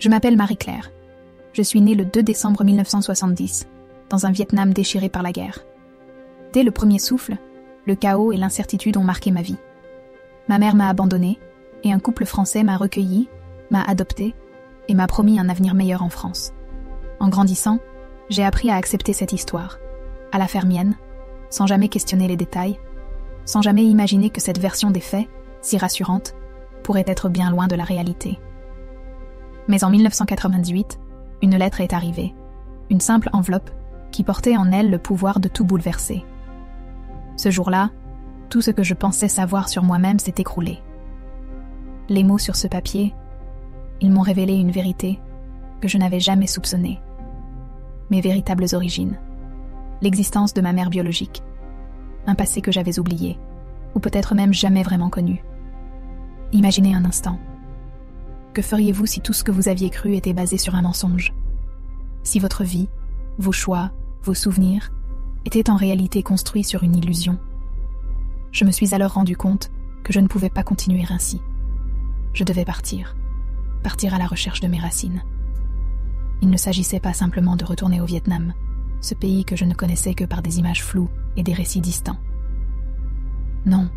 Je m'appelle Marie-Claire. Je suis née le 2 décembre 1970, dans un Vietnam déchiré par la guerre. Dès le premier souffle, le chaos et l'incertitude ont marqué ma vie. Ma mère m'a abandonnée, et un couple français m'a recueillie, m'a adoptée, et m'a promis un avenir meilleur en France. En grandissant, j'ai appris à accepter cette histoire, à la faire mienne, sans jamais questionner les détails, sans jamais imaginer que cette version des faits, si rassurante, pourrait être bien loin de la réalité. Mais en 1998, une lettre est arrivée, une simple enveloppe qui portait en elle le pouvoir de tout bouleverser. Ce jour-là, tout ce que je pensais savoir sur moi-même s'est écroulé. Les mots sur ce papier, ils m'ont révélé une vérité que je n'avais jamais soupçonnée. Mes véritables origines, l'existence de ma mère biologique, un passé que j'avais oublié, ou peut-être même jamais vraiment connu. Imaginez un instant. Que feriez-vous si tout ce que vous aviez cru était basé sur un mensonge? Si votre vie, vos choix, vos souvenirs, étaient en réalité construits sur une illusion? Je me suis alors rendu compte que je ne pouvais pas continuer ainsi. Je devais partir à la recherche de mes racines. Il ne s'agissait pas simplement de retourner au Vietnam, ce pays que je ne connaissais que par des images floues et des récits distants. Non,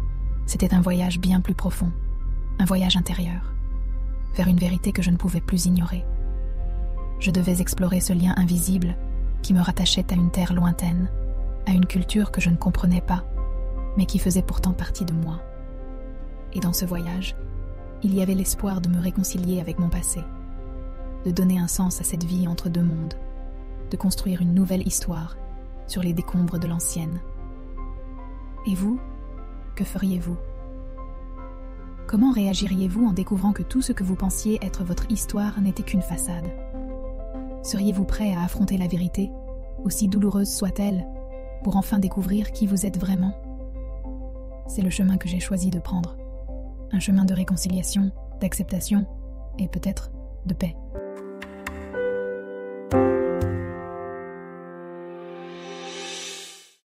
c'était un voyage bien plus profond, un voyage intérieur, vers une vérité que je ne pouvais plus ignorer. Je devais explorer ce lien invisible qui me rattachait à une terre lointaine, à une culture que je ne comprenais pas, mais qui faisait pourtant partie de moi. Et dans ce voyage, il y avait l'espoir de me réconcilier avec mon passé, de donner un sens à cette vie entre deux mondes, de construire une nouvelle histoire sur les décombres de l'ancienne. Et vous, que feriez-vous? Comment réagiriez-vous en découvrant que tout ce que vous pensiez être votre histoire n'était qu'une façade? Seriez-vous prêt à affronter la vérité, aussi douloureuse soit-elle, pour enfin découvrir qui vous êtes vraiment? C'est le chemin que j'ai choisi de prendre. Un chemin de réconciliation, d'acceptation et peut-être de paix.